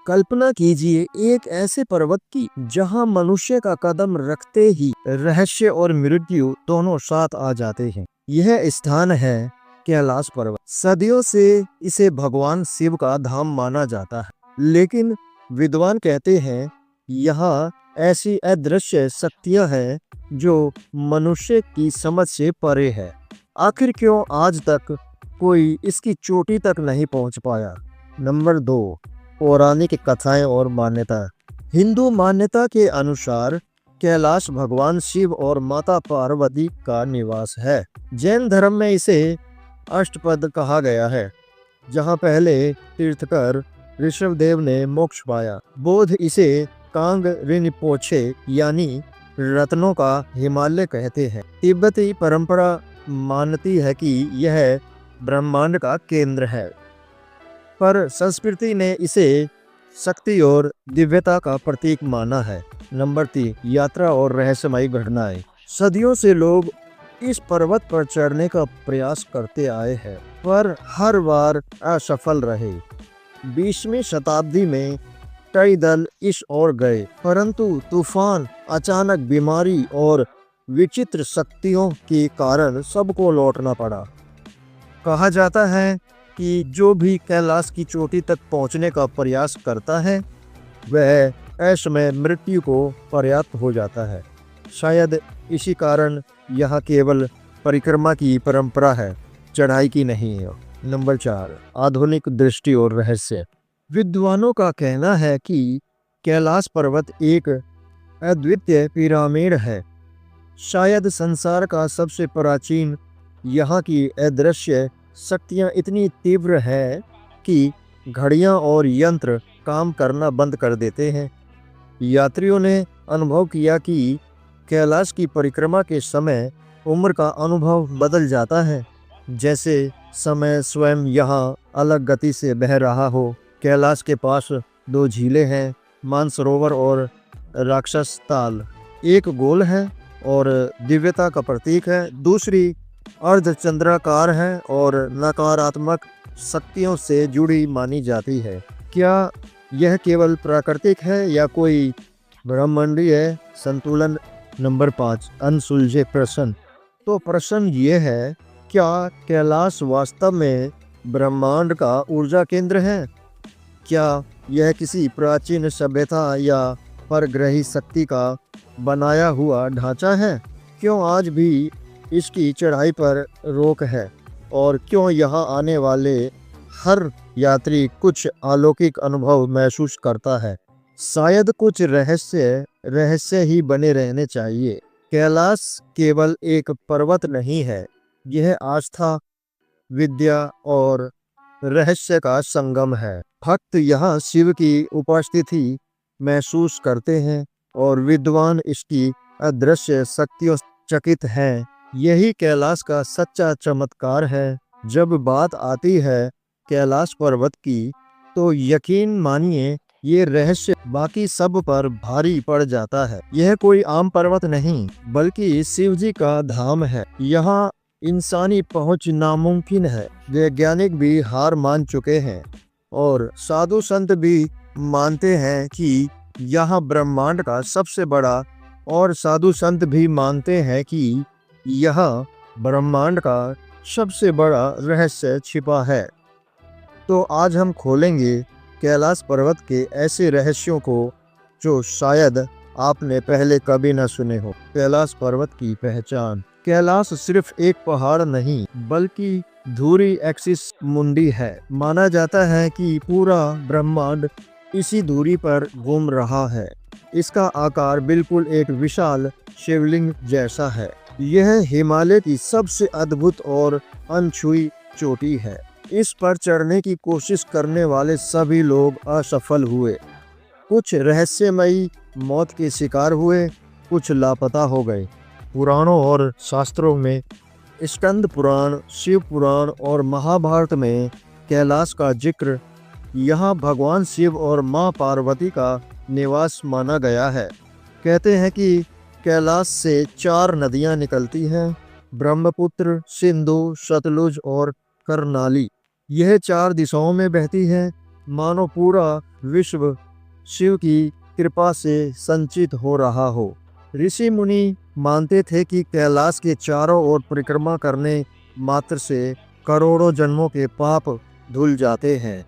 कल्पना कीजिए एक ऐसे पर्वत की जहां मनुष्य का कदम रखते ही रहस्य और मृत्यु दोनों साथ आ जाते हैं। यह स्थान है कैलाश पर्वत। सदियों से इसे भगवान शिव का धाम माना जाता है, लेकिन विद्वान कहते हैं यहाँ ऐसी अदृश्य शक्तियां हैं जो मनुष्य की समझ से परे है। आखिर क्यों आज तक कोई इसकी चोटी तक नहीं पहुंच पाया? नंबर 2, पौराणिक कथाएं और मान्यता। हिंदू मान्यता के अनुसार कैलाश भगवान शिव और माता पार्वती का निवास है। जैन धर्म में इसे अष्टपद कहा गया है, जहां पहले तीर्थकर ऋषभदेव ने मोक्ष पाया। बौद्ध इसे कांग रिनपोछे यानी रत्नों का हिमालय कहते हैं। तिब्बती परंपरा मानती है कि यह ब्रह्मांड का केंद्र है, पर संस्कृति ने इसे शक्ति और दिव्यता का प्रतीक माना है। नंबर 3, यात्रा और रहस्यमयी घटनाएं। सदियों से लोग इस पर्वत पर चढ़ने का प्रयास करते आए हैं, पर हर बार असफल रहे। 20वीं शताब्दी में कई दल इस ओर गए, परंतु तूफान, अचानक बीमारी और विचित्र शक्तियों के कारण सबको लौटना पड़ा। कहा जाता है कि जो भी कैलाश की चोटी तक पहुंचने का प्रयास करता है वह ऐसमय मृत्यु को पर्याप्त हो जाता है। शायद इसी कारण यह केवल परिक्रमा की परंपरा है, चढ़ाई की नहीं है। नंबर 4, आधुनिक दृष्टि और रहस्य। विद्वानों का कहना है कि कैलाश पर्वत एक अद्वितीय पिरामिड है, शायद संसार का सबसे प्राचीन। यहाँ की अदृश्य शक्तियाँ इतनी तीव्र है कि घड़ियाँ और यंत्र काम करना बंद कर देते हैं। यात्रियों ने अनुभव किया कि कैलाश की परिक्रमा के समय उम्र का अनुभव बदल जाता है, जैसे समय स्वयं यहाँ अलग गति से बह रहा हो। कैलाश के पास 2 झीलें हैं, मानसरोवर और राक्षस ताल। एक गोल है और दिव्यता का प्रतीक है, दूसरी अर्धचंद्राकार है और नकारात्मक शक्तियों से जुड़ी मानी जाती है। क्या यह केवल प्राकृतिक है या कोई ब्रह्मांडीय संतुलन? नंबर 5, अनसुलझे प्रश्न। तो प्रश्न ये है, क्या कैलाश वास्तव में ब्रह्मांड का ऊर्जा केंद्र है? क्या यह किसी प्राचीन सभ्यता या परग्रही शक्ति का बनाया हुआ ढांचा है? क्यों आज भी इसकी चढ़ाई पर रोक है? और क्यों यहाँ आने वाले हर यात्री कुछ अलौकिक अनुभव महसूस करता है? शायद कुछ रहस्य ही बने रहने चाहिए। कैलाश केवल एक पर्वत नहीं है, यह आस्था, विद्या और रहस्य का संगम है। भक्त यहाँ शिव की उपस्थिति महसूस करते हैं और विद्वान इसकी अदृश्य शक्तियों चकित हैं। यही कैलाश का सच्चा चमत्कार है। जब बात आती है कैलाश पर्वत की, तो यकीन मानिए ये रहस्य बाकी सब पर भारी पड़ जाता है। यह कोई आम पर्वत नहीं, बल्कि शिव जी का धाम है। यहाँ इंसानी पहुंच नामुमकिन है। वैज्ञानिक भी हार मान चुके हैं और साधु संत भी मानते हैं कि यहाँ ब्रह्मांड का सबसे बड़ा, और साधु संत भी मानते हैं कि यह ब्रह्मांड का सबसे बड़ा रहस्य छिपा है। तो आज हम खोलेंगे कैलाश पर्वत के ऐसे रहस्यों को जो शायद आपने पहले कभी न सुने हो। कैलाश पर्वत की पहचान। कैलाश सिर्फ एक पहाड़ नहीं, बल्कि धुरी एक्सिस मुंडी है। माना जाता है कि पूरा ब्रह्मांड इसी दूरी पर घूम रहा है। इसका आकार बिल्कुल एक विशाल शिवलिंग जैसा है। यह हिमालय की सबसे अद्भुत और अनछुई चोटी है। इस पर चढ़ने की कोशिश करने वाले सभी लोग असफल हुए। कुछ रहस्यमयी मौत के शिकार हुए, कुछ लापता हो गए। पुराणों और शास्त्रों में, स्कंद पुराण, शिव पुराण और महाभारत में कैलाश का जिक्र यहाँ भगवान शिव और माँ पार्वती का निवास माना गया है। कहते हैं कि कैलाश से 4 नदियाँ निकलती हैं, ब्रह्मपुत्र, सिंधु, सतलुज और करनाली। यह 4 दिशाओं में बहती हैं। मानो पूरा विश्व शिव की कृपा से संचित हो रहा हो। ऋषि मुनि मानते थे कि कैलाश के चारों ओर परिक्रमा करने मात्र से करोड़ों जन्मों के पाप धुल जाते हैं।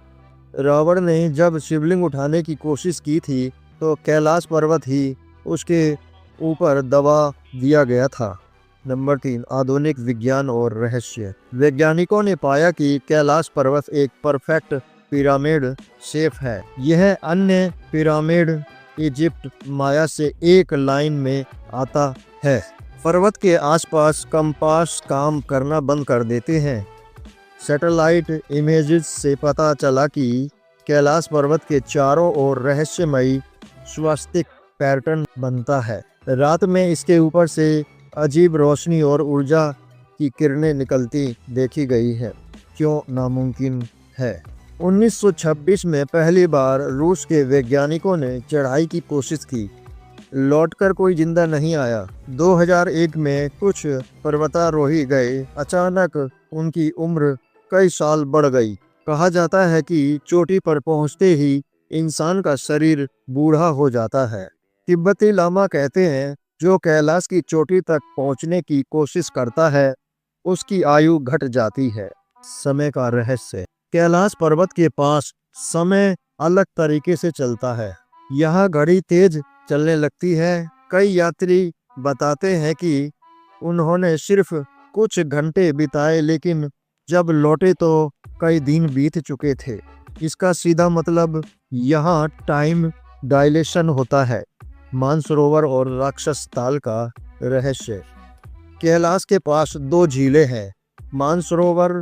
रावण ने जब शिवलिंग उठाने की कोशिश की थी तो कैलाश पर्वत ही उसके ऊपर दबा दिया गया था। नंबर 3, आधुनिक विज्ञान और रहस्य। वैज्ञानिकों ने पाया कि कैलाश पर्वत एक परफेक्ट पिरामिड शेप है। यह अन्य पिरामिड इजिप्ट माया से एक लाइन में आता है। पर्वत के आसपास कंपास काम करना बंद कर देते हैं। सैटेलाइट इमेजेस से पता चला कि कैलाश पर्वत के चारों ओर रहस्यमयी स्वास्तिक पैटर्न बनता है। रात में इसके ऊपर से अजीब रोशनी और ऊर्जा की किरणें निकलती देखी गई है। क्यों नामुमकिन है? 1926 में पहली बार रूस के वैज्ञानिकों ने चढ़ाई की कोशिश की, लौटकर कोई जिंदा नहीं आया। 2001 में कुछ पर्वतारोही गए, अचानक उनकी उम्र कई साल बढ़ गई। कहा जाता है कि चोटी पर पहुंचते ही इंसान का शरीर बूढ़ा हो जाता है। तिब्बती लामा कहते हैं जो कैलाश की चोटी तक पहुंचने की कोशिश करता है उसकी आयु घट जाती है। समय का रहस्य। कैलाश पर्वत के पास समय अलग तरीके से चलता है। यहाँ घड़ी तेज चलने लगती है। कई यात्री बताते हैं कि उन्होंने सिर्फ कुछ घंटे बिताए, लेकिन जब लौटे तो कई दिन बीत चुके थे। इसका सीधा मतलब यहाँ टाइम डायलेशन होता है। मानसरोवर और राक्षस ताल का रहस्य। कैलाश के पास 2 झीलें हैं। मानसरोवर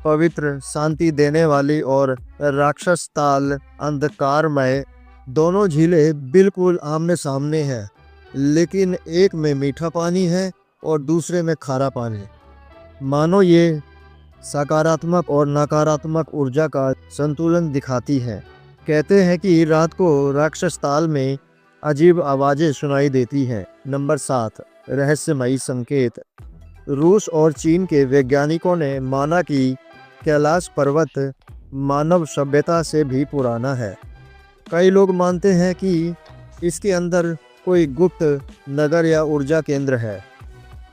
पवित्र, शांति देने वाली और राक्षस ताल अंधकारमय। दोनों झीलें बिल्कुल आमने सामने हैं, लेकिन एक में मीठा पानी है और दूसरे में खारा पानी। मानो ये सकारात्मक और नकारात्मक ऊर्जा का संतुलन दिखाती है। कहते हैं कि रात को राक्षस ताल में अजीब आवाजें सुनाई देती हैं। नंबर 7, रहस्यमयी संकेत। रूस और चीन के वैज्ञानिकों ने माना कि कैलाश पर्वत मानव सभ्यता से भी पुराना है। कई लोग मानते हैं कि इसके अंदर कोई गुप्त नगर या ऊर्जा केंद्र है।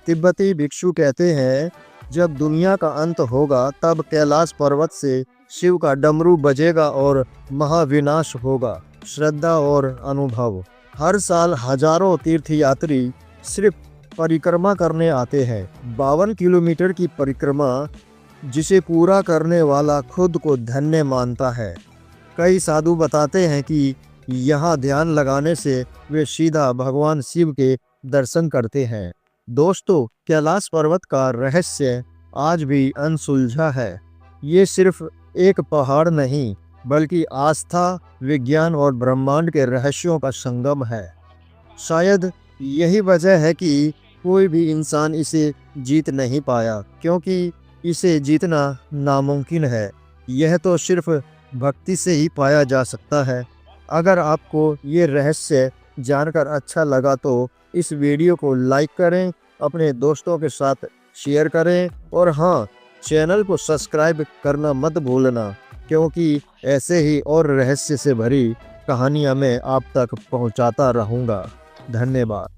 तिब्बती भिक्षु कहते हैं जब दुनिया का अंत होगा तब कैलाश पर्वत से शिव का डमरू बजेगा और महाविनाश होगा। श्रद्धा और अनुभव। हर साल हजारों तीर्थयात्री सिर्फ परिक्रमा करने आते हैं। 52 किलोमीटर की परिक्रमा जिसे पूरा करने वाला खुद को धन्य मानता है। कई साधु बताते हैं कि यहाँ ध्यान लगाने से वे सीधा भगवान शिव के दर्शन करते हैं। दोस्तों, कैलाश पर्वत का रहस्य आज भी अनसुलझा है। ये सिर्फ एक पहाड़ नहीं, बल्कि आस्था, विज्ञान और ब्रह्मांड के रहस्यों का संगम है। शायद यही वजह है कि कोई भी इंसान इसे जीत नहीं पाया, क्योंकि इसे जीतना नामुमकिन है। यह तो सिर्फ भक्ति से ही पाया जा सकता है। अगर आपको ये रहस्य जानकर अच्छा लगा तो इस वीडियो को लाइक करें, अपने दोस्तों के साथ शेयर करें और हाँ, चैनल को सब्सक्राइब करना मत भूलना, क्योंकि ऐसे ही और रहस्य से भरी कहानियाँ मैं आप तक पहुँचाता रहूँगा। धन्यवाद।